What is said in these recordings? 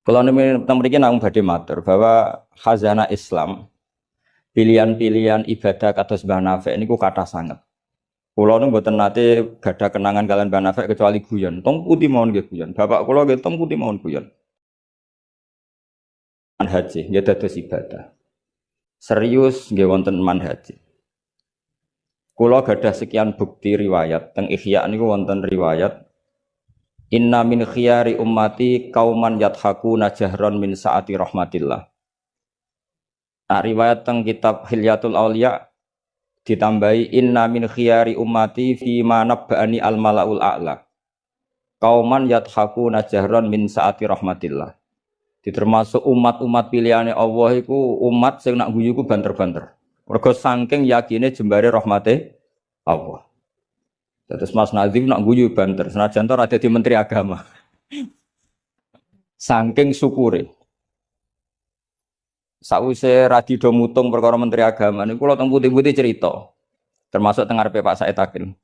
Kalau mriki nang badhe matur bahwa khazanah Islam, pilihan-pilihan ibadah kados Mbah Nafik niku kathah sanget. Kula nu mboten nate gadah kenangan kalian Mbah Nafik kecuali guyon. Tong putih mawon nggih guyon. Bapak kula nggih tong putih mawon guyon. Manhaji nggih dados ibadah. Serius nggih wonten manhaji. Kula gadah sekian bukti riwayat teng Ihya niku wonten riwayat Inna min khiyari ummati kauman yathakuna jahron min saati rahmatillah. Nah, riwayat teng kitab Hilyatul Auliya ditambahi inna min khiyari ummati fi ma nabba'ani al malaul a'la. Kauman yathakuna jahron min saati rahmatillah. Termasuk umat-umat pilihane Allah iku umat sing nak guyu ku banter-banter. Mergo saking yakine jembare rahmate Allah. Terus Mas Nazim nak guyu banter, senajan to ada di Menteri Agama. Saking syukure. Sause radido mutung perkara Menteri Agama niku kula teng putih-putih cerita. Termasuk teng ngarepe Pak Said Akil.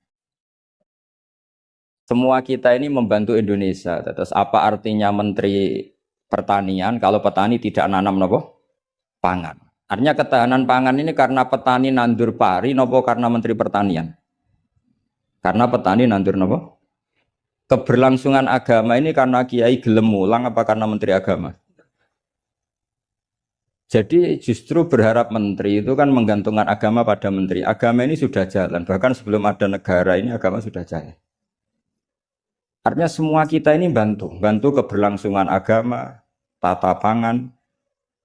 Semua kita ini membantu Indonesia. Terus apa artinya Menteri Pertanian kalau petani tidak nanam nopo? Pangan. Artinya ketahanan pangan ini karena petani nandur pari nopo karena Menteri Pertanian? Karena petani nandur nopo? Keberlangsungan agama ini karena kiai gelem mulang apa karena Menteri Agama? Jadi justru berharap menteri itu kan menggantungkan agama pada menteri. Agama ini sudah jalan, bahkan sebelum ada negara ini agama sudah jalan. Artinya semua kita ini bantu keberlangsungan agama, tata pangan,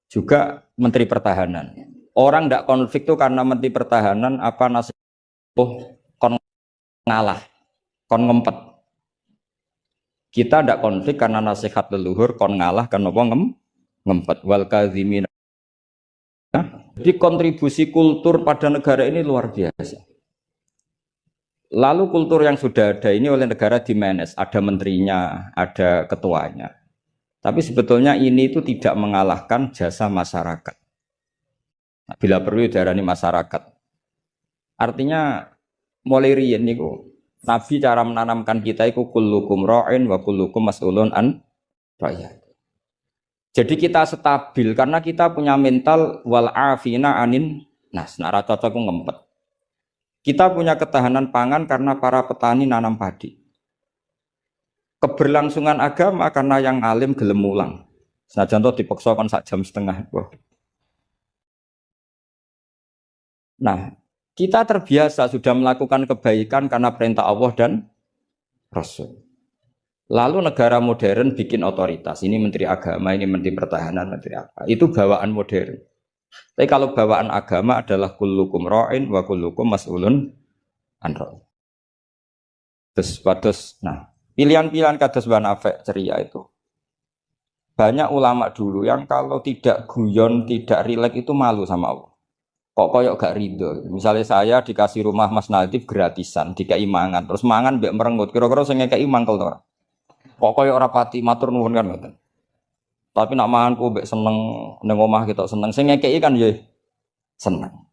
juga Menteri Pertahanan. Orang tidak konflik itu karena Menteri Pertahanan apa nasib kon ngalah, kon ngempet. Kita tidak konflik karena nasihat leluhur kon ngalah kan apa ngempet wal kadzimin. Jadi kontribusi kultur pada negara ini luar biasa. Lalu kultur yang sudah ada ini oleh negara dimanage, ada menterinya, ada ketuanya. Tapi sebetulnya ini itu tidak mengalahkan jasa masyarakat. Nah, bila perlu diarani masyarakat. Artinya mulai riyen niku Nabi cara menanamkan kita itu kullukum ra'in wa kullukum mas'ulun an ra'iyat. Jadi kita stabil karena kita punya mental wal afina anin nas. Nah, cocok ngempet. Kita punya ketahanan pangan karena para petani nanam padi. Keberlangsungan agama karena yang alim gelem mulang. Senajan to dipaksa kon sak jam setengah. Nah, kita terbiasa sudah melakukan kebaikan karena perintah Allah dan Rasul. Lalu negara modern bikin otoritas. Ini Menteri Agama, ini Menteri Pertahanan, Menteri apa. Itu bawaan modern. Tapi kalau bawaan agama adalah kullukum ra'in wa kullukum mas'ulun an ra'in. Terus, nah, pilihan-pilihan kados Mbah Nafik ceria itu. Banyak ulama dulu yang kalau tidak guyon, tidak rileks itu malu sama Allah. Kok koyok gak ridho. Misalnya saya dikasih rumah Mas Nadif gratisan, dikai mangan, terus mangan mbek merengut. Kira-kira sing ngekeki mangkel to ora? Kok koyok ora pati matur nuwun kan ngoten. Tapi nak manganku mbek seneng ning omah kita seneng. Sing ngekeki kan ya seneng.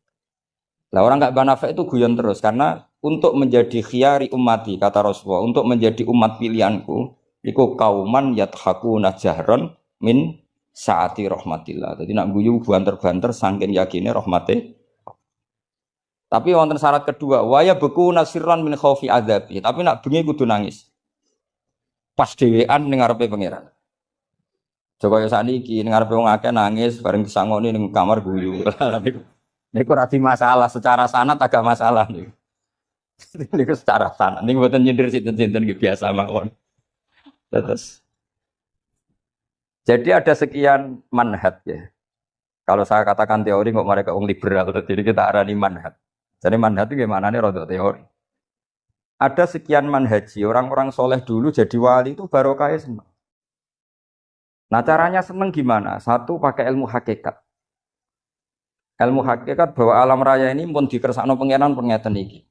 Lah orang gak Mbah Nafik itu guyon terus karena untuk menjadi khiyari ummati kata Rasulullah, untuk menjadi umat pilihanku, iku kauman yathakuna jahron min saati rahmatillah. Jadi nak guyu banter-banter saking yakine rahmate. Tapi wonten syarat kedua, waya beku nasirran min khaufi adzabi. Tapi nak bengi kudu nangis. Pas dhewean ning ngarepe pangeran. Joko yo sakniki ning ngarepe wong akeh nangis bareng disangoni ning kamar guyu. Niku ora masalah secara sanad agak masalah niku. Niku secara sanad. Niku mboten nyindir sinten-sinten nggih biasa mawon. Terus jadi ada sekian manhaj ya. Kalau saya katakan teori kok mereka liberal, jadi kita arani manhaj. Jadi manhaj itu gimana nih rodok teori. Ada sekian manhaji, orang-orang soleh dulu jadi wali itu barokahnya senang. Nah caranya senang gimana? Satu pakai ilmu hakikat. Ilmu hakikat bahwa alam raya ini pun dikersakno pengenan pengeten iki.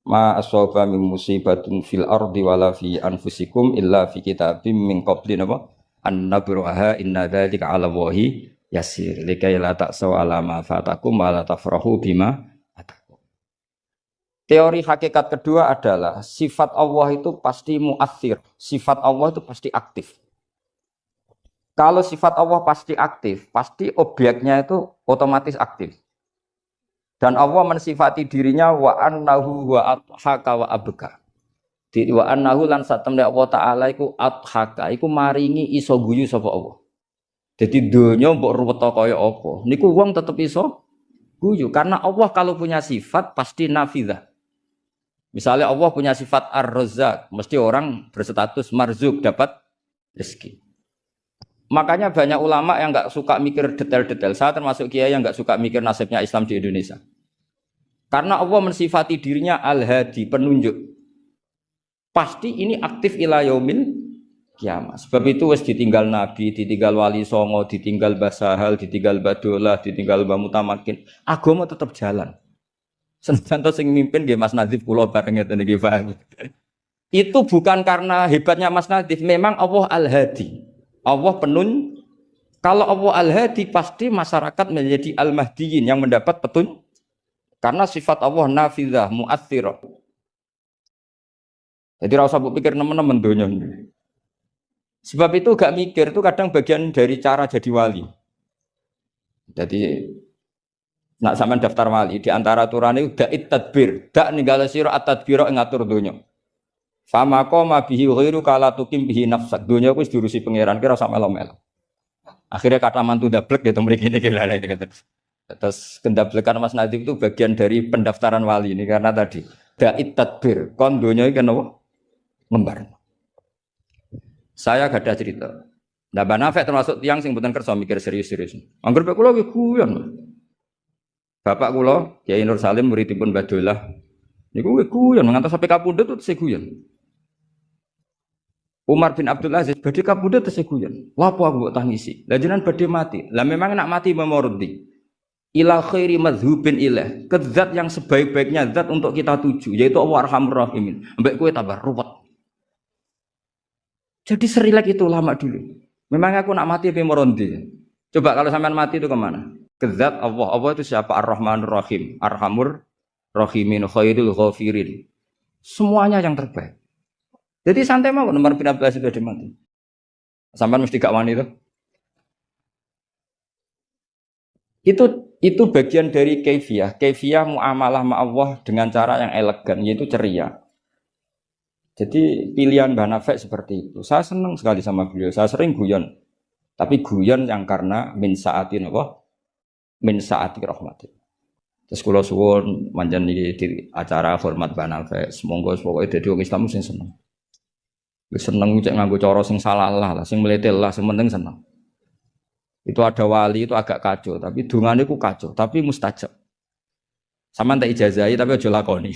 Ma asaba min musibatin fil ardi wala fi anfusikum illa fi kitabim min qabli napa? An-nabruha inna dzalika 'ala Allahi yasir likai la ta'saw 'ala ma fatakum wa la tafrahu bima atakum. Teori hakikat kedua adalah sifat Allah itu pasti muathir, sifat Allah itu pasti aktif. Kalau sifat Allah pasti aktif, pasti objeknya itu otomatis aktif. Dan Allah mensifati dirinya wa annahu wa adhaka wa abka. Di wa annahu lan satemne Allah taala iku adhaka, iku maringi iso guyu sapa Allah. Jadi donya mbok ruweta kaya apa, niku wong tetep iso guyu karena Allah kalau punya sifat pasti nafidzah. Misalnya Allah punya sifat ar-razzaq, mesti orang berstatus marzuk dapat rezeki. Makanya banyak ulama yang enggak suka mikir detail-detail. Saya termasuk kiai yang enggak suka mikir nasibnya Islam di Indonesia. Karena Allah mensifati dirinya al-hadi, penunjuk. Pasti ini aktif ila yaumil kiamat. Sebab itu wis ditinggal Nabi, ditinggal Wali Songo, ditinggal Basahal, ditinggal Badolah, ditinggal Mbah Mutamakin. Agama tetap jalan. Senajan to sing mimpin nggih Mas Nadif kula bareng ngeten iki paham. Itu bukan karena hebatnya Mas Nadif, memang Allah al-hadi. Allah kalau Allah al-hadi pasti masyarakat menjadi al-mahdiyin yang mendapat petunjuk. Karena sifat Allah nafidzah, mu'athirah. Jadi rasa pikir nemen-nemen donya. Sebab itu gak mikir itu kadang bagian dari cara jadi wali. Jadi nak sampean daftar wali di antara aturane udah tadbir, dak ninggale sira at-tadbira ngatur donya. Fama qoma bihi ghairu kala tukim bihi nafsak. Donya wis diurusi pangeran kira sak melo-melo. Akhirnya kata mantu dablek gitu mriki niki lha iki. Terus kendablekan Mas Nadif itu bagian dari pendaftaran wali ini karena tadi da'it tadbir kon donya iki kenapa ngembar. Saya gak ada cerita. Nah, Mbak Nafek termasuk tiang sing mboten kersa mikir serius-serius. Angger pek kula iki guyon. Bapak kula Kiai Nur Salim muridipun Badolah. Niku guyon ngantos sampai kapundhut terus guyon. Umar bin Abdul Aziz badhe kapundhut terus guyon. Lapo aku mbok tangisi? Lah jenengan badhe mati. Lah memang nak mati memordi. Ila khairi madhubin ilah. Ke zat yang sebaik-baiknya zat untuk kita tuju yaitu Allah Arhamur Rahimin. Mbek kowe tambah ruwet. Jadi serilek itu ulama dulu. Memang aku nak mati memordi. Coba kalau sampean mati itu kemana? Ke zat Allah. Allah itu siapa? Ar-Rahmanur Rahim. Arhamur Rahimin khairul ghafirin. Semuanya yang terbaik. Jadi santai mau nomor bin Abdul Aziz itu mati. Sampai mesti gak wani itu bagian dari kaifiyah. Kaifiyah muamalah ma Allah dengan cara yang elegan yaitu ceria. Jadi pilihan Mbah Nafek seperti itu. Saya senang sekali sama beliau. Saya sering guyon. Tapi guyon yang karena min saatin Allah, min saati rahmatin. Terus kula suwun manjen di acara hormat Mbah Nafek. Semoga pokoke dadi wong Islam sing seneng. Wis seneng cek nganggo cara sing salah lah, sing meletel lah, sing penting seneng. Itu ada wali itu agak kacau, tapi dungane ku kacau, tapi mustajab. Sama tak ijazahi tapi aja lakoni.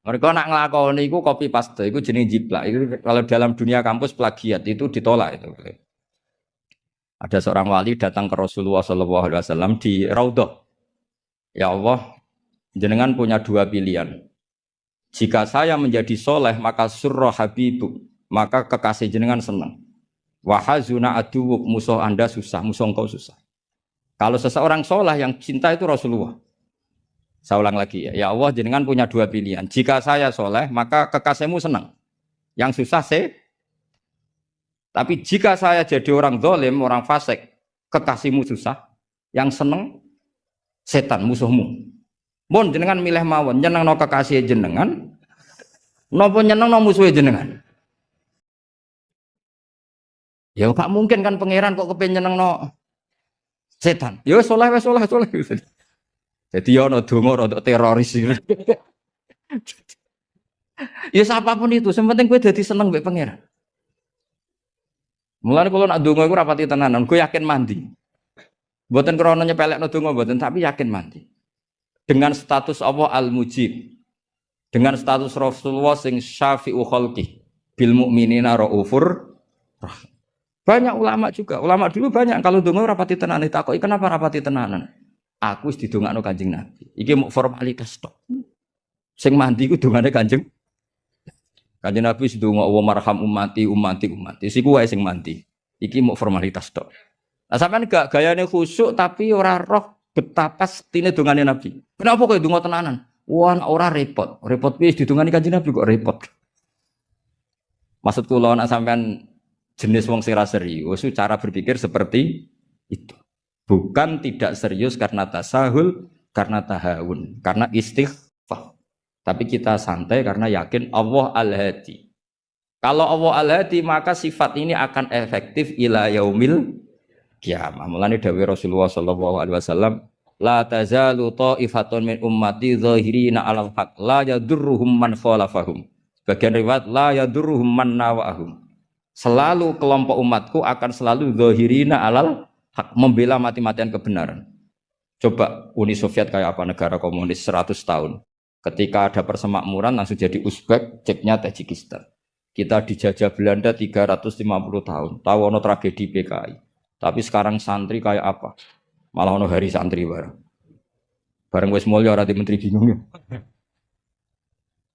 Mereka nak ngelakoni itu copy paste, itu jenis jiplak. Itu kalau dalam dunia kampus plagiat itu ditolak itu. Ada seorang wali datang ke Rasulullah SAW di Raudhah. Ya Allah, jenengan punya dua pilihan. Jika saya menjadi soleh maka surra habibuk, maka kekasih jenengan senang. Wahazuna aduwuk, musuh anda susah, musuh engkau susah. Kalau seseorang soleh yang cinta itu Rasulullah. Saya ulang lagi ya. Ya Allah jenengan punya dua pilihan. Jika saya soleh maka kekasihmu senang. Yang susah Tapi jika saya jadi orang zalim, orang fasik, kekasihmu susah. Yang senang setan musuhmu. Mun jenengan milih mawon nyenengno kekasih jenengan. Napa nyenengno musuhe jenengan? Ya gak mungkin kan pangeran kok kepen nyenengno setan. Ya soleh. Jadi ya ono donga untuk teroris. Ya siapapun itu, yang penting gue jadi seneng mbek pangeran. Mulane kalau nak donga iku rapati tenanan, gue yakin mandi. Mboten krana nyepelekno donga mboten, tapi yakin mandi. Dengan status Allah Al-Mujib. Dengan status Rasulullah sing syafi'u khalqi bil mukminina raufur rahim. Banyak ulama juga, ulama dulu banyak kalau donga rapati tenanan ditakoki kenapa rapati tenanan? Aku wis didongakno Kanjeng Nabi. Iki mau formalitas tok. Sing mandi ku dongane Kanjeng Nabi wis ndonga wa marham ummati. Siku wae sing mandi. Iki mau formalitas tok. Nah sampean gak gayane khusyuk tapi ora roh betapa setine dongane Nabi. Kenapa kok donga tenanan? Wah ora repot. Repot wis didongani Kanjeng Nabi kok repot. Maksud kula nek sampean jenis wong sing ra serius, cara berpikir seperti itu. Bukan tidak serius karena tasahul, karena tahawun, karena istighfar. Tapi kita santai karena yakin Allah Al-Hadi. Kalau Allah Al-Hadi maka sifat ini akan efektif ila yaumil qiyamah. Mulane dawuh Rasulullah sallallahu alaihi wasallam, la tazalu ta'ifatun min ummati zahirina 'alal haq la yadurruhum man khalafahum. Bagian riwayat la yadurruhum man nawahum. Selalu kelompok umatku akan selalu zahirina 'alal haq, membela mati-matian kebenaran. Coba Uni Soviet kayak apa, negara komunis 100 tahun. Ketika ada persemakmuran langsung jadi Uzbek, ceknya Tajikistan. Kita dijajah Belanda 350 tahun. Tahu ono tragedi PKI. Tapi sekarang santri kayak apa? Malah ono hari santri bareng. Bareng wis mulya ora di menteri bingung ya.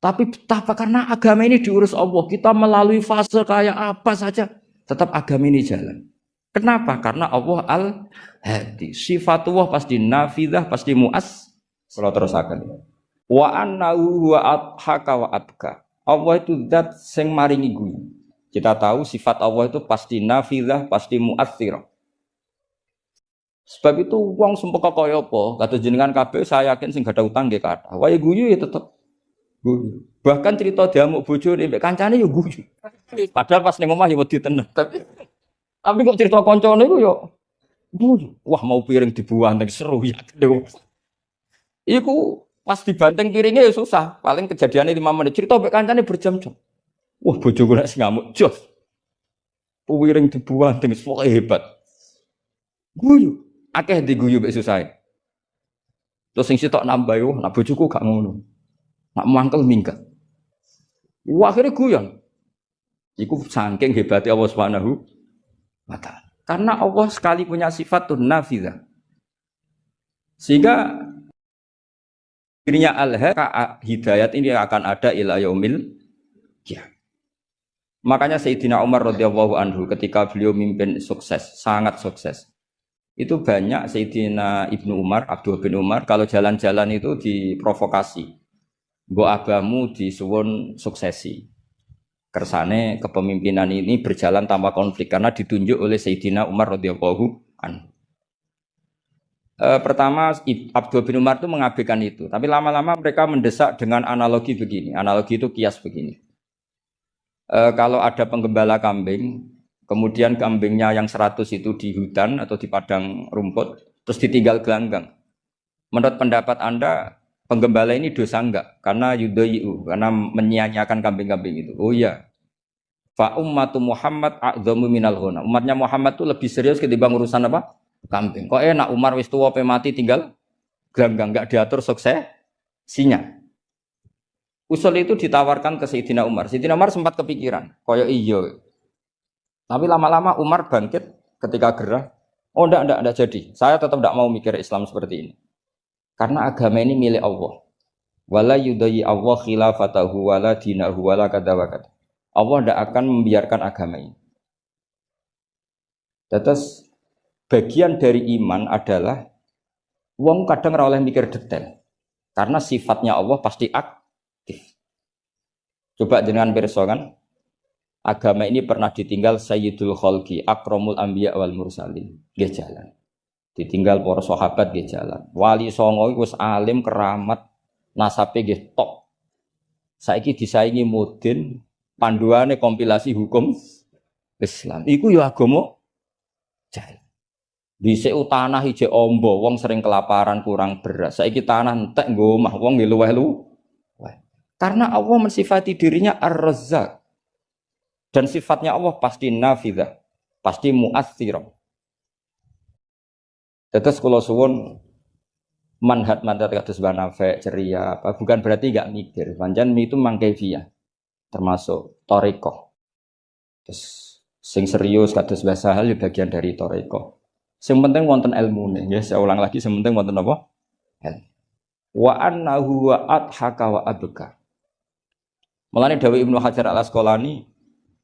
Tapi betapa karena agama ini diurus Allah, kita melalui fase kayak apa saja tetap agama ini jalan. Kenapa? Karena Allah Al-Hadi. Sifatullah pasti nafidah, pasti muas. Kalau terusakan. Wa annahu wa adhaka wa abka. Allah itu zat sing maringi guyu. Kita tahu sifat Allah itu pasti nafidah, pasti muathirah. Sebab itu wong sumpah kaya apa? Kata jenengan kabeh saya yakin sing gak ada utang nggih kathah. Wae guyu ya tetep guyu. Bahkan cerita diamuk bojone mbek kancane ya guyu. Padahal pas ning omah ya wedi tenan. Tapi kok cerita kancane iku ya guyu. Wah mau piring dibuang seru ya. Iku pas dibanteng piringnya ya susah. Paling kejadiannya 5 menit. Cerita mbek kancane berjam-jam. Wah bojoku nek ngamuk jos. Piring dibuang pokoke hebat. Guyu. Akeh diguyu mbek susah. Terus sing sitok nambah yo, nak bojoku gak ngono. Nak mangkel minggat. Wah akhirnya guyon. Iku saking hebatnya Allah Subhanahu wa ta'ala. Karena Allah sekali punya sifat nafidah. Sehingga dirinya hidayat ini akan ada ila yaumil qiyamah. Makanya Sayyidina Umar radhiyallahu anhu ketika beliau mimpin sukses, sangat sukses. Itu banyak Sayyidina Ibnu Umar, Abdul bin Umar kalau jalan-jalan itu diprovokasi. Mbok abamu disuwun suksesi. Kersane kepemimpinan ini berjalan tanpa konflik karena ditunjuk oleh Sayyidina Umar radhiyallahu anhu. Pertama Abdul bin Umar itu mengabaikan itu, tapi lama-lama mereka mendesak dengan analogi begini. Analogi itu kias begini. Kalau ada penggembala kambing, kemudian kambingnya yang 100 itu di hutan atau di padang rumput, terus ditinggal gelanggang. Menurut pendapat Anda, penggembala ini dosa enggak? Karena yudhayu, karena menyia-nyiakan kambing-kambing itu. Oh iya. Fa ummatu Muhammad a'dhamu minal ghunam. Umatnya Muhammad itu lebih serius ketimbang urusan apa? Kambing. Kok enak Umar wis tuwa pe mati tinggal gelanggang, enggak diatur suksesinya. Usul itu ditawarkan ke Sayyidina Umar. Sayyidina Umar sempat kepikiran, koyo iya. Tapi lama-lama Umar bangkit ketika gerah. Oh enggak jadi. Saya tetap enggak mau mikir Islam seperti ini. Karena agama ini milik Allah. Wala yudayi Allah khilafatahu wala dinahu wala kada wa kada. Allah tidak akan membiarkan agama ini. Terus bagian dari iman adalah wong kadang ora oleh mikir detail. Karena sifatnya Allah pasti aktif. Coba jenengan pirsa kan, agama ini pernah ditinggal Sayyidul Khalqi, Akramul Anbiya wal Mursalin. Nggih jalan. Ditinggal para sahabat nggih jalan. Wali songo iku wis alim keramat, nasabe nggih top. Saiki disaingi mudin, panduane kompilasi hukum Islam. Iku ya agama jalan. Dhisik tanah ijek ombo, wong sering kelaparan kurang beras. Saiki tanah entek nggo omah, wong nggih luweh-luweh. Karena Allah mensifati dirinya Ar-Razzaq. Dan sifatnya Allah pasti nafidah, pasti mu'athirah. Terus kalau suwun manhat kados banafe ceria apa bukan berarti enggak mikir. Pancen itu mangkevia termasuk toriko. Terus sing serius kados bahasa hal bagian dari toriko. Sing penting wonten ilmune ya, saya ulang lagi sing penting wonten apa? Ilmu. Wa annahu wa adhaka wa abka. Mulane dawuh Ibnu Hajar Al-Asqalani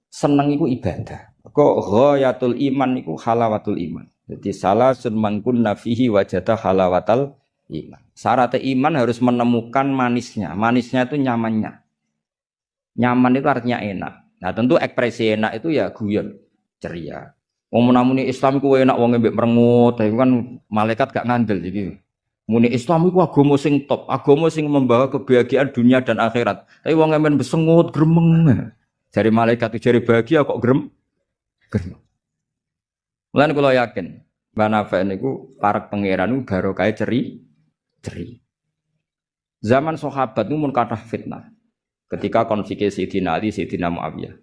seneng iku ibadah. Kok ghayatul iman iku halawatul iman. Jadi salah sunmangkun nafihi wajada halawatal iman. Syarat iman harus menemukan manisnya. Manisnya itu nyamannya. Nyaman itu artinya enak. Nah tentu ekspresi enak itu ya guyon. ceria. Wong menamuni Islam ku enak wong mbek merengut, tapi kan malaikat gak ngandel iki. Muni Islam iku agama sing top, agama sing membawa kebahagiaan dunia dan akhirat. Tapi wong men besengut gremeng. Jari malaikat jari bahagia kok gremeng. Mulane kula yakin, Mbah Nafi niku parek pangeran niku barokah ceri. Zaman sahabat niku mun kathah fitnah. Ketika konflik Sayyidina Ali, Sayyidina Muawiyah.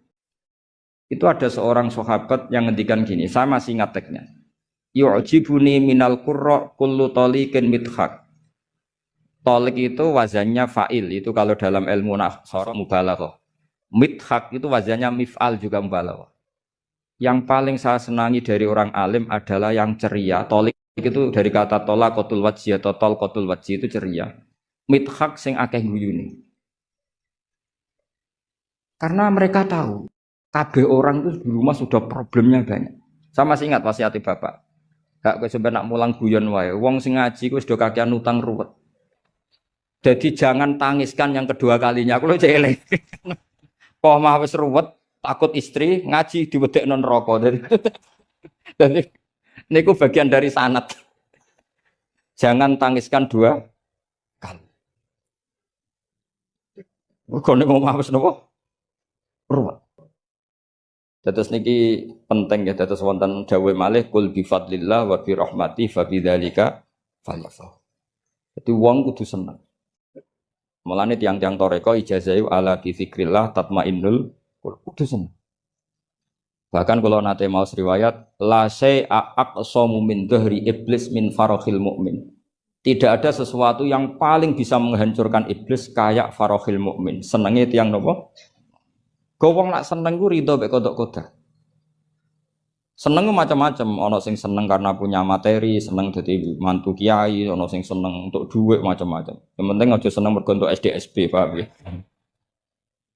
Itu ada seorang sahabat yang ngendikan gini, saya masih ingat teksnya. Yu'jibuni minal qurra kullu taliqin mithaq. Talik itu wazannya fa'il, itu kalau dalam ilmu nahwu mubalaghah. Mithaq itu wazannya mif'al juga mubalaghah. Yang paling saya senangi dari orang alim adalah yang ceria. Talik itu dari kata talaqatul wajhi atau talqatul wajhi itu ceria. Mithaq sing akeh guyune. Karena mereka tahu kabeh orang itu di rumah sudah problemnya banyak. Saya masih ingat wasiat bapak. Gak kowe sampe nak mulang guyon wae. Wong sing ngaji kuwi sudah kakean utang ruwet. Jadi jangan tangiskan yang kedua kalinya. Aku lho celeng. Kok mah wis ruwet, takut istri ngaji diwedekno neraka. Jadi niku bagian dari sanad. Jangan tangiskan dua kali. Kok nek omah wis napa? Ruwet. Dados niki penting ya, dados wonten dawuh malih kul bi fadlillah wa bi rahmati fa bidzalika falyafrah. Jadi wong kudu seneng. Mulane tiang-tiang toreko ijazahi ala bi dzikrillah tatmainnul kudu seneng. Bahkan kalau nate maos riwayat la syai'a aqsamu min dhahri iblis min farahil mukmin. Tidak ada sesuatu yang paling bisa menghancurkan iblis kayak farahil mukmin. Senenge tiang napa? Wong nak seneng ku ridho mek kodok-kodok. Seneng macam-macam, ana sing seneng karena punya materi, seneng dadi mantu kiai, ana sing seneng untuk duit macam-macam. Yang penting aja seneng mergo untuk SDSB, paham ya?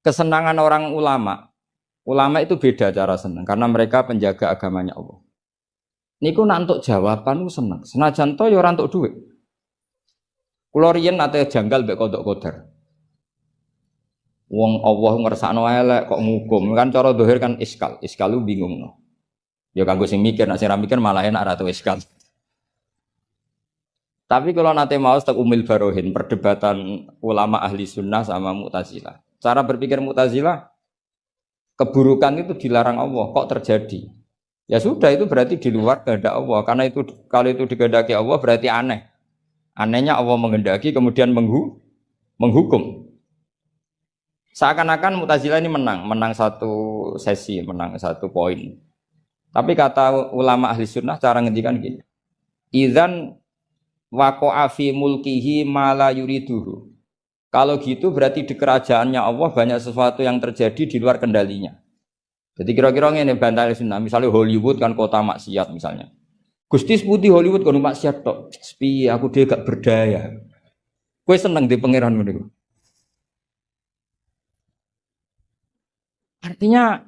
Kesenangan orang ulama itu beda cara seneng karena mereka penjaga agamanya Allah. Niku nak untuk jawaban ku seneng. Senajan to ya ora untuk duit. Kula riyen nate janggal mek kodok-kodok. Wong Allah ngersakno elek kok ngukum kan cara zahir kan iskal lu bingung no. Ya kanggo sing mikir nek sing ra mikir malah enak ra tau iskal. Tapi kalau nate maos tek Umil Barohin perdebatan ulama ahli sunnah sama Mu'tazilah. Cara berpikir Mu'tazilah keburukan itu dilarang Allah kok terjadi. Ya sudah itu berarti di luar kehendak Allah karena itu kalau itu dikehendaki Allah berarti aneh. Anehnya Allah menghendaki kemudian menghukum. Seakan-akan Mu'tazilah ini menang satu sesi, menang satu poin. Tapi kata ulama ahli sunnah cara ngendikan gini. Idzan waqa'a fi mulkihi ma la yuriduhu. Kalau gitu berarti di kerajaannya Allah banyak sesuatu yang terjadi di luar kendalinya. Jadi kira-kira ngene bantah ahli sunnah, misalnya Hollywood kan kota maksiat misalnya. Gusti putih Hollywood kan maksiat tok. Sepi aku dia gak berdaya. Kowe seneng di pangeran ngono iku. Artinya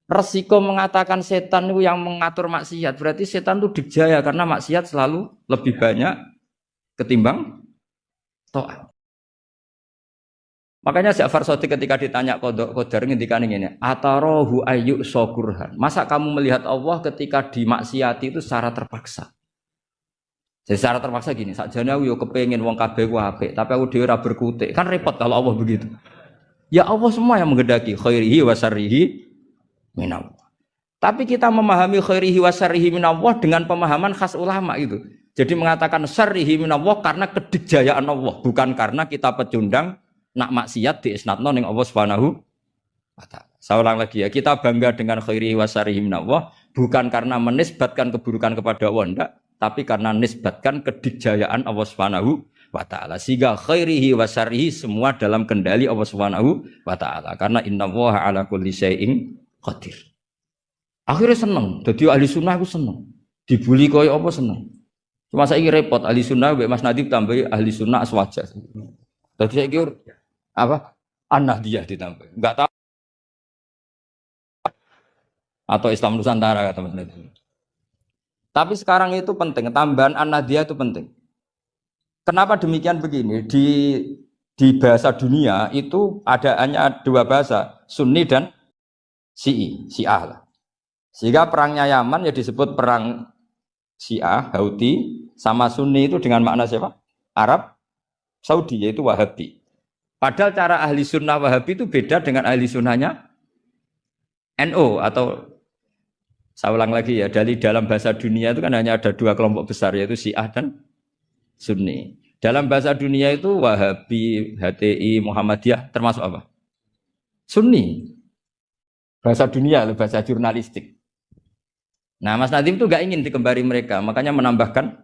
resiko mengatakan setan itu yang mengatur maksiat berarti setan itu dijaya karena maksiat selalu lebih banyak ketimbang taat. Makanya Ja'far Shadiq ketika ditanya Qadar ngendikan ngene, "Atarahu ayyu sakurhan." Masa kamu melihat Allah ketika dimaksiati itu secara terpaksa? Jadi secara terpaksa gini, sakjane aku yo kepengin wong kabeh ku apik, tapi aku dhewe ora berkutik. Kan repot kalau Allah begitu. Ya Allah semua yang menghendaki khairihi wa syarrihi minallah. Tapi kita memahami khairihi wa syarrihi minallah dengan pemahaman khas ulama itu. Jadi mengatakan syarrihi minallah karena kedikjayaan Allah, bukan karena kita pecundang nak maksiat diisnadno ning Allah Subhanahu wa taala. Saya ulang lagi ya, kita bangga dengan khairihi wa syarrihi minallah bukan karena menisbatkan keburukan kepada Allah enggak, tapi karena nisbatkan kedikjayaan Allah Subhanahu wa ta'ala. Sehingga khairihi wa syarrihi semua dalam kendali Allah Subhanahu wa ta'ala. Karena innallaha ala kulli syai'in qadir. Akhirnya seneng. Jadi ahli sunnah aku seneng. Dibuli kaya apa seneng. Cuma saya repot ahli sunnah Mas Nadib tambah ahli sunnah aswaja. Jadi saya kira apa? An-Nahdiyah ditambah. Enggak tahu. Atau Islam Nusantara kata Mas Nadib. Tapi sekarang itu penting. Tambahan An-Nahdiyah itu penting. Kenapa demikian begini? Di bahasa dunia itu ada hanya dua bahasa, Sunni dan Syiah lah. Sehingga perangnya Yaman ya disebut perang Syiah, Houthi sama Sunni itu dengan makna siapa? Arab Saudi yaitu Wahabi. Padahal cara ahli sunnah Wahabi itu beda dengan ahli sunnahnya NO atau saya ulang lagi ya, dari dalam bahasa dunia itu kan hanya ada dua kelompok besar yaitu Syiah dan Sunni. Dalam bahasa dunia itu Wahabi, HTI, Muhammadiyah termasuk apa? Sunni. Bahasa dunia, bahasa jurnalistik. Nah, Mas Nadim itu gak ingin dikembari mereka, makanya menambahkan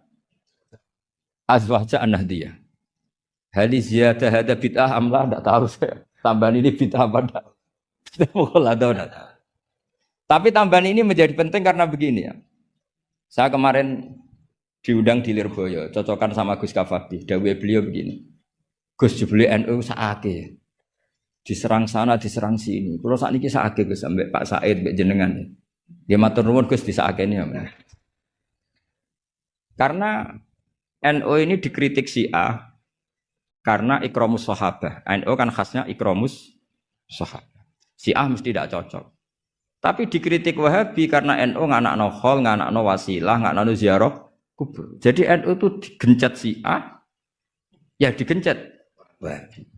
azwajah an-nahdiyah. Hali ziyadah hada bid'ah amlah, tidak tahu saya. Tambahan ini bid'ah apa enggak? Tapi tambahan ini menjadi penting karena begini ya. Saya kemarin diundang di Lirboyo, cocokan sama Gus Kafati. Dawe beliau begini. Gus jebule NU saake. Diserang sana, diserang sini. Kalau saat ini saake Gus sampai Pak Said, Mbak jenengan. Dia matur nuwun Gus disaakeni ya. Karena NU ini dikritik Syiah karena ikramus sahabah. NU kan khasnya ikramus sahabah. Syiah mesti tidak cocok. Tapi dikritik Wahabi karena NU nganakno khol, nganakno wasilah, nganakno ziarah kubur. Jadi NU itu digencet Syiah, ya digencet Wahabi.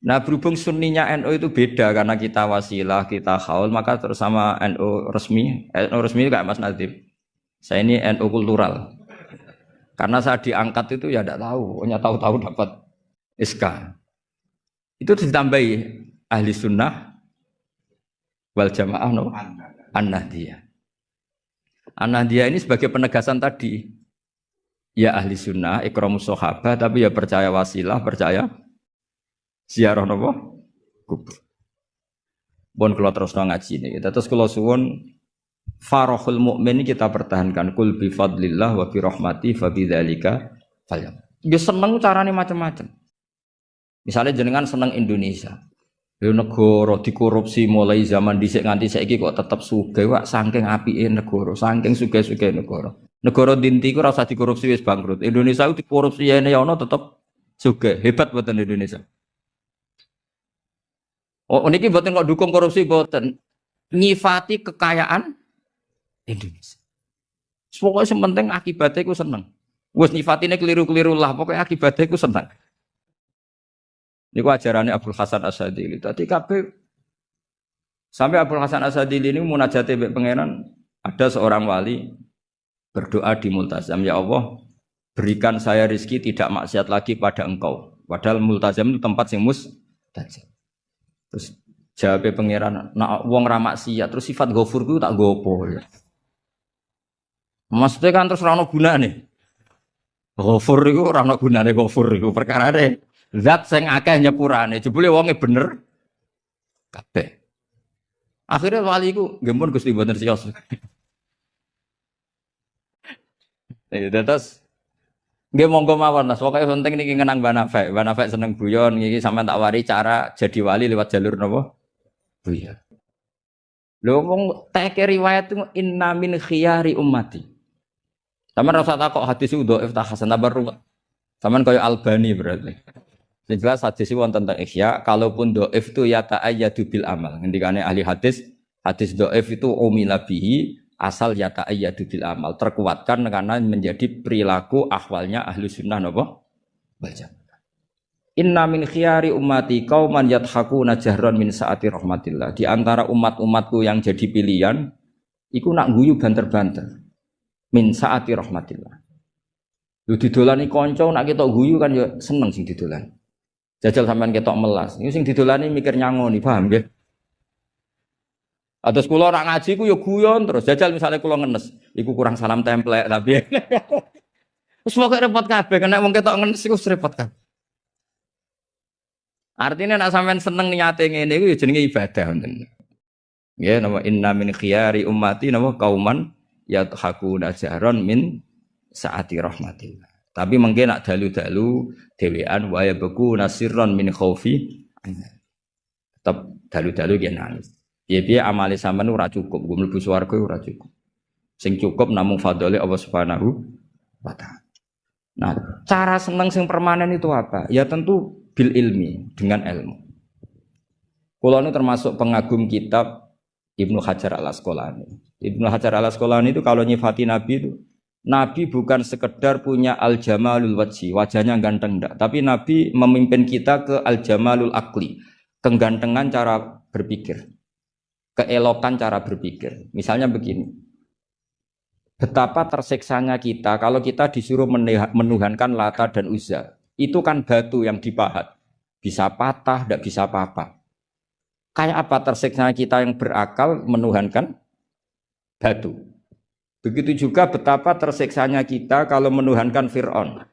Nah berhubung sunninya NU itu beda karena kita wasilah, kita haul, maka terus sama NU resmi kayak Mas Nadim. Saya ini NU kultural. Karena saya diangkat itu ya tidak tahu, hanya tahu-tahu dapat SK. Itu ditambahi ahli sunnah wal jamaah no? An-Nahdiyah. An-Nahdiyah ini sebagai penegasan tadi. Ya ahli sunnah, ikramus sahabah, tapi ya percaya wasilah, percaya ziarah napa? Kubur. Bon kula terus ngaji niki. Terus kula suwun farahul mukmin kita pertahankan kul bi fadlillah wa bi rahmati fa bidzalika falyam. Nggih seneng carane macam-macam. Misalnya jenengan seneng Indonesia. Yo negara dikorupsi mulai zaman dhisik nganti saiki kok tetep sugih wak saking apike negara, saking sugih-sugih negara. Negara dinti ku ora usah dikorupsi wis bangkrut. Indonesia ku dikorupsi ene ya ono tetep sugih. Hebat mboten Indonesia. Oh, niki mboten kok dukung korupsi mboten. Nyifati kekayaan Indonesia. Pokoknya sementing akibatnya ku seneng. Wes nyifatine keliru-keliru lah, pokoknya akibatnya ku seneng. Niku ajarannya Abdul Hasan Asadili. Tadi kabeh sampai Abdul Hasan Asadili ini munajate mbek pangeran, ada seorang wali berdoa di multazam, ya Allah, berikan saya rezeki tidak maksiat lagi pada Engkau. Padahal multazam itu tempat sing mustajab. Terus jawabnya pangeran, nak wong ra maksiat terus sifat ghafur ku tak gopo ya. Maksudnya kan terus ora ono gunane. Ghafur iku ora ono gunane ghafur iku perkarane zat sing akeh nyepurane. Jebule wonge bener kabeh. Akhirnya wali iku nggih pun Gusti mboten siyos. Terus nggih monggo mawon Mas, pokoke penting niki ngenang Mbah Nafek. Mbah Nafek seneng guyon niki sampean tak wari cara jadi wali lewat jalur napa? Guyon. Lho wong teke riwayat itu inna min khiyari ummati. Sampeyan rasa takok hadis itu dhaif ta hasan ta baru. Sampeyan kaya Albani berarti. Sing jelas hadis itu wonten tentang ihya, kalaupun dhaif itu ya ta'ayyadu bil amal. Ngendikane ahli hadis, hadis dhaif itu umila bihi asal ya ta'ayyadu bil amal, terkuatkan karena menjadi perilaku ahwalnya ahlu sunnah napa baca. Inna min khiyari ummati qauman yadhakuna jahran min saati rahmatillah. Di antara umat-umatku yang jadi pilihan iku nak guyu banter-banter min saati rahmatillah. Lu didolani kanca nak ketok guyu kan ya seneng sing didolani. Jajal sampean ketok melas. Iku sing didolani mikir nyangoni, paham nggih? Atus kula ora ngaji ku ya guyon terus. Jajal misalnya kula ngenes, iku kurang salam template tapi. Wis pokoke repot kabeh, kena wong ketok ngenes iku repot kabeh. Artinya nek sampean seneng niate ngene iku ya jenenge ibadah ngoten. Nggih, napa inna min khiyari ummati napa kauman yadhakuna jahran min saati rahmatillah. Tapi mungkin nak dalu-dalu dhewean wa yabku nasirron min khaufi. Tetep dalu-dalu ki nangis. Piye-piye amale sampean ora cukup, nggo mlebu swarga ora cukup. Sing cukup namung fadhole Allah Subhanahu wa taala. Nah, cara seneng sing permanen itu apa? Ya tentu bil ilmi, dengan ilmu. Kula nu termasuk pengagum kitab Ibnu Hajar Al-Asqalani. Ibnu Hajar Al-Asqalani itu kalau nyifati Nabi itu, Nabi bukan sekedar punya al-jamalul wajhi, wajahnya ganteng enggak, tapi Nabi memimpin kita ke al-jamalul akli, kegantengan cara berpikir, keelokan cara berpikir. Misalnya begini, betapa tersiksanya kita kalau kita disuruh menuhankan Lata dan Uzza. Itu kan batu yang dipahat, bisa patah, tidak bisa apa-apa. Kayak apa tersiksanya kita yang berakal menuhankan batu. Begitu juga betapa tersiksanya kita kalau menuhankan Fir'aun.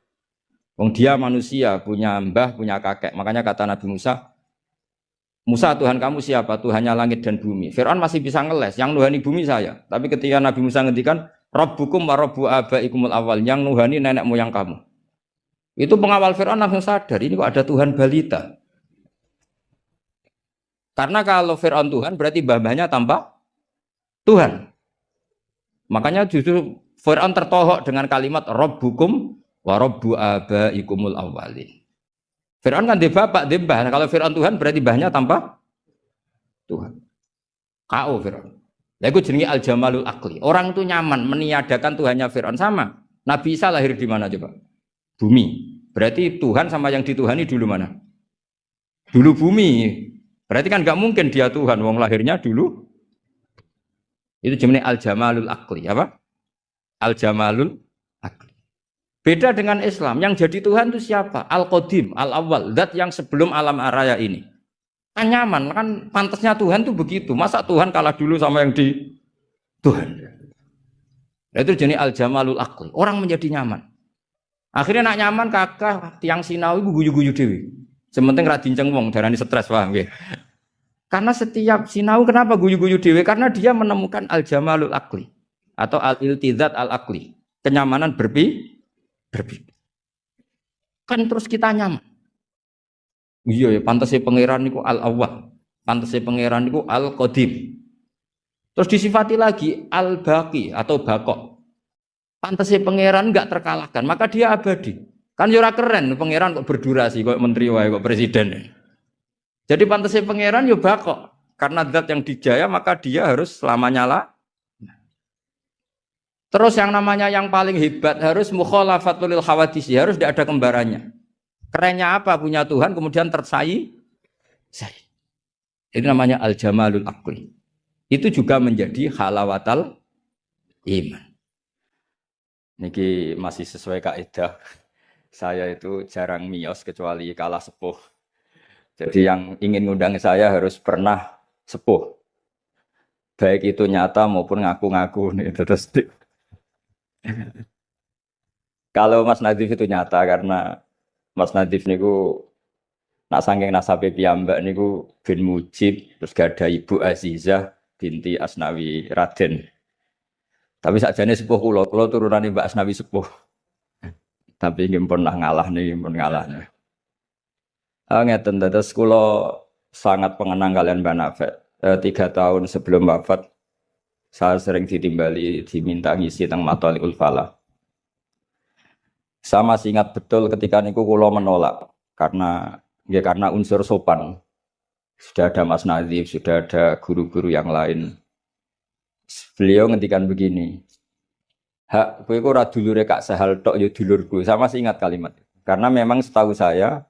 Wong dia manusia, punya mbah, punya kakek. Makanya kata Nabi Musa, Musa Tuhan kamu siapa? Tuhannya langit dan bumi. Fir'aun masih bisa ngeles, yang nuhani bumi saya. Tapi ketika Nabi Musa ngendikan, Rabbukum wa Rabbu abaikumul awal, yang nuhani nenek moyang kamu. Itu pengawal Fir'aun langsung sadar, ini kok ada Tuhan balita. Karena kalau Fir'aun Tuhan berarti mbah-mbahnya tanpa Tuhan. Makanya justru Fir'aun tertohok dengan kalimat Rabbukum wa Rabbu abaikumul awwalin. Fir'aun kan dia bapak, dia mbah. Kalau Fir'aun Tuhan berarti mbahnya tanpa Tuhan. K.O. Fir'aun. Lah itu jenenge al-jamalul akli. Orang itu nyaman meniadakan Tuhannya Fir'aun sama. Nabi Isa lahir di mana coba? Bumi. Berarti Tuhan sama yang dituhani dulu mana? Dulu bumi. Berarti kan nggak mungkin dia Tuhan, wong lahirnya dulu. Itu jenis al-jamalul akli, apa? Al-jamalul akli. Beda dengan Islam, yang jadi Tuhan itu siapa? Al-Qadim, Al-Awwal, zat yang sebelum alam raya ini. Kan nyaman, kan pantasnya Tuhan itu begitu. Masa Tuhan kalah dulu sama yang di Tuhan? Itu jenis al-jamalul akli. Orang menjadi nyaman. Akhirnya nak nyaman kakak tiang sinau ibu guyu-guyu dewi. Sementing ra dinceng wong darani stres, paham nggih. Karena setiap sinau kenapa guyu-guyu dewi? Karena dia menemukan al-jamalul akli atau al-iltizat al-akli, kenyamanan berpikir. Kan terus kita nyaman. Iya ya, pantasnya pangeran niku al-awwal, pantasnya pangeran niku al-qadim. Terus disifati lagi al-baqi atau baqo. Pantasnya pangeran enggak terkalahkan, maka dia abadi. Kan ora keren pangeran kok berdurasi, kok menteri wae, kok presiden. Jadi pantasnya pangeran yo baqo. Karena zat yang dijaya maka dia harus selamanya lah. Terus yang namanya yang paling hebat harus mukhalafatul hawadisi, harus tidak ada kembarannya. Kerennya apa? Punya Tuhan kemudian tersayi. Itu namanya al-jamalul akli. Itu juga menjadi halawatal iman. Niki masih sesuai kaidah. Saya itu jarang miyos kecuali kalah sepuh. Jadi yang ingin ngundang saya harus pernah sepuh. Baik itu nyata maupun ngaku-ngaku nih. Terus kalau Mas Nadif itu nyata karena Mas Nadif niku nak saking nasabe piyambak niku bin Mujib, terus gak ada Ibu Azizah binti Asnawi Raden. Tapi sakjane sepuh kula turunane Mbak Asnawi sepuh. Tapi nggih pernah ngalah nih, pun ngalah. Ngeten terus kula sangat pengenang kalian Mbak Nafek. 3 tahun sebelum wafat saya sering ditimbali diminta ngisi teng Mathalikul Falah. Saya masih ingat betul ketika niku kula menolak karena unsur sopan. Sudah ada Mas Nadif, sudah ada guru-guru yang lain. Beliau ngendikan begini, hak kowe ora dulure Kak Sahal tok ya dulurku. Saya masih ingat kalimat. Karena memang setahu saya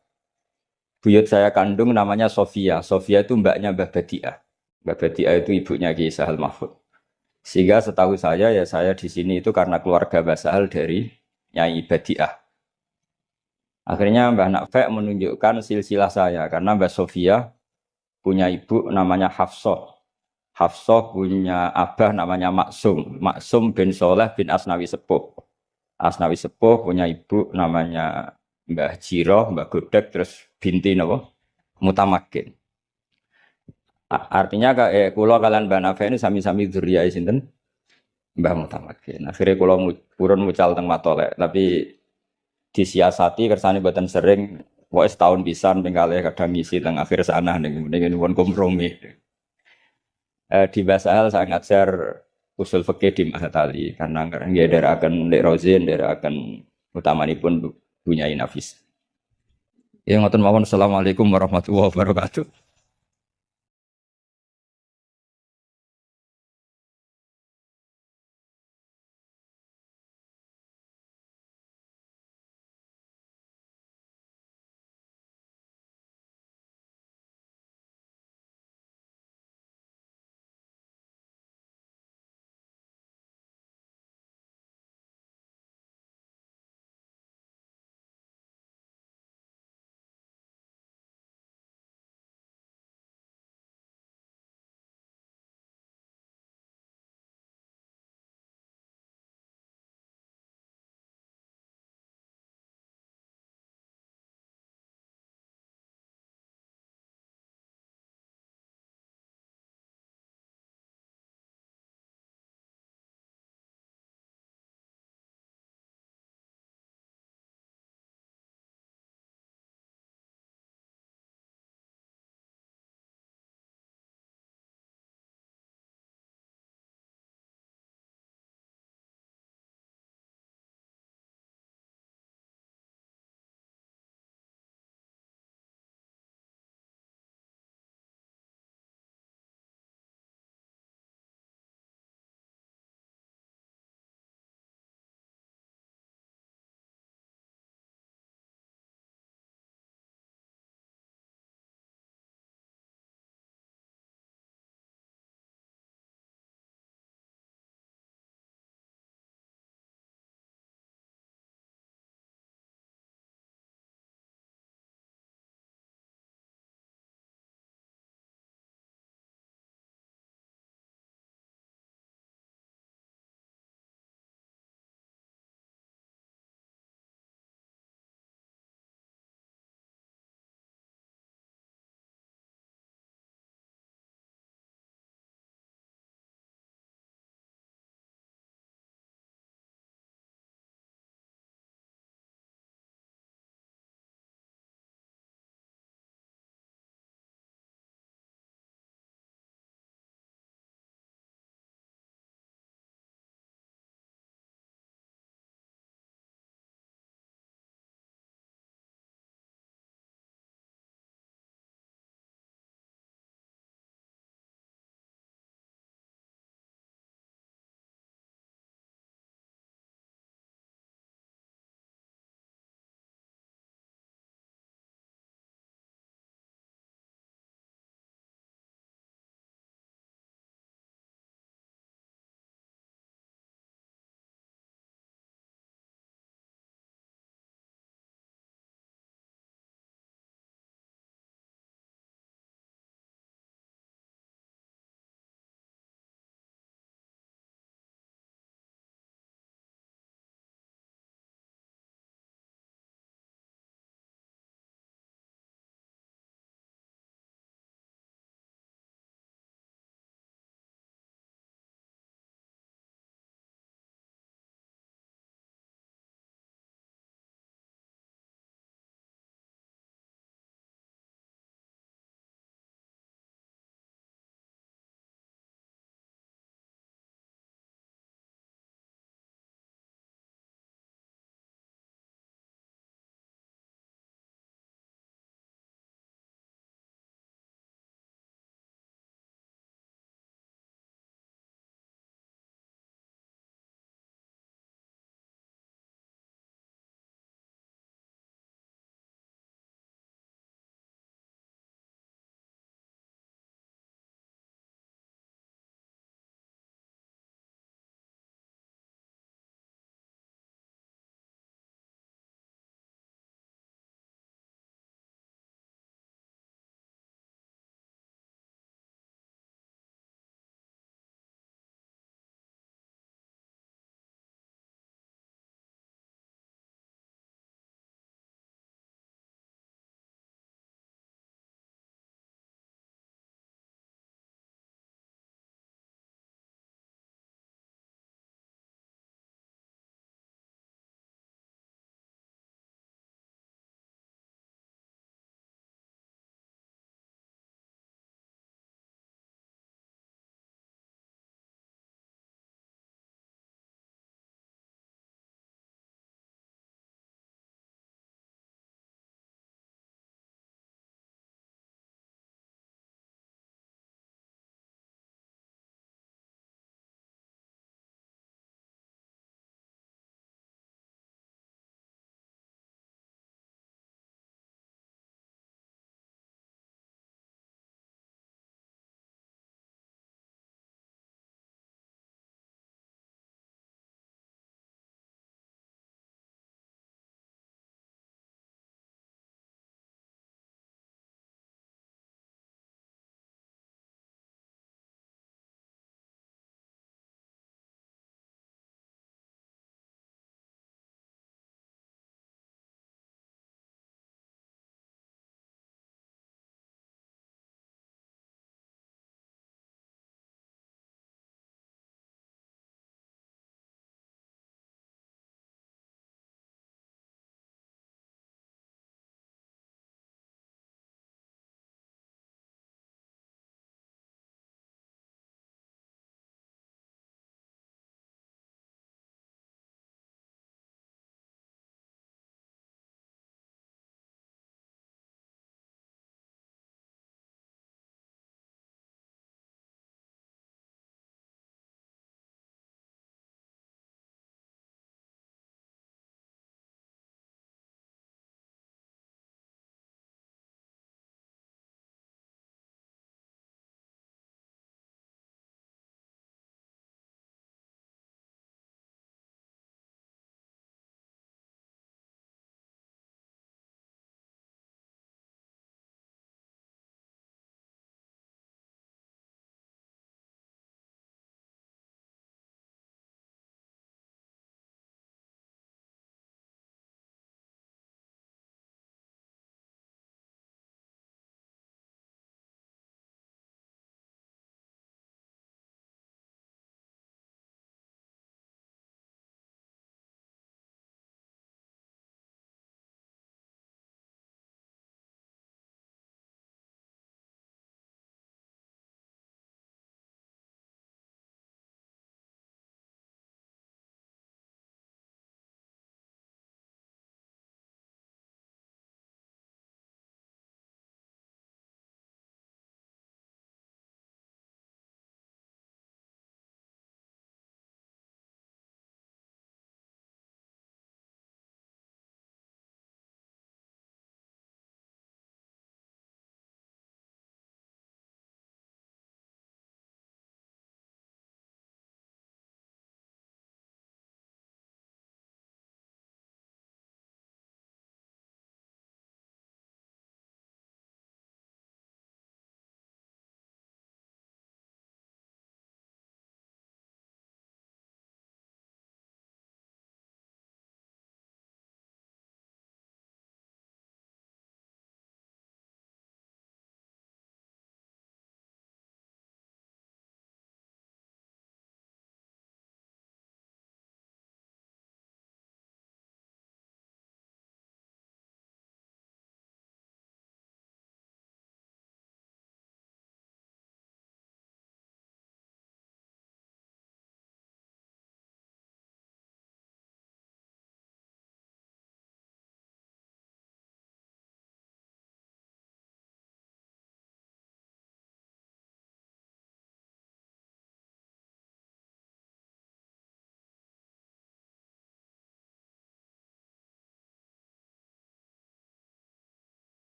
buyut saya kandung namanya Sofia. Sofia itu mbaknya Mbah Badiah. Mbah Badiah itu ibunya Ki Sahal Mahfud. Sehingga setahu saya ya saya di sini itu karena keluarga Mbah Sahal dari Nyai Badiah. Akhirnya Mbah Nafek menunjukkan silsilah saya karena Mbah Sofia punya ibu namanya Hafsah. Hafsah punya abah namanya Maksum. Maksum bin Soleh bin Asnawi Sepuh. Asnawi Sepuh punya ibu namanya Mbah Jiroh, Mbah Godek, terus binti napa? Mutamakin. Artinya kula kalian Mbah Nafek ini sami-sami dzurriyahe sinten? Mbah Mutamakin. Akhirnya kula purun mucal teng Matolek, tapi disiasati kersane mboten sering, pokoke setahun pisan ping kalih kadang ngisi teng akhir sana ning pun kompromi. Di Basahal saya ngajar usul fikih di Mahat Ali karena nggih ndherekaken Lek Rozin, ndherekaken utamanipun Bunyai Nafis. Ya ngoten mawon, assalamualaikum warahmatullahi wabarakatuh.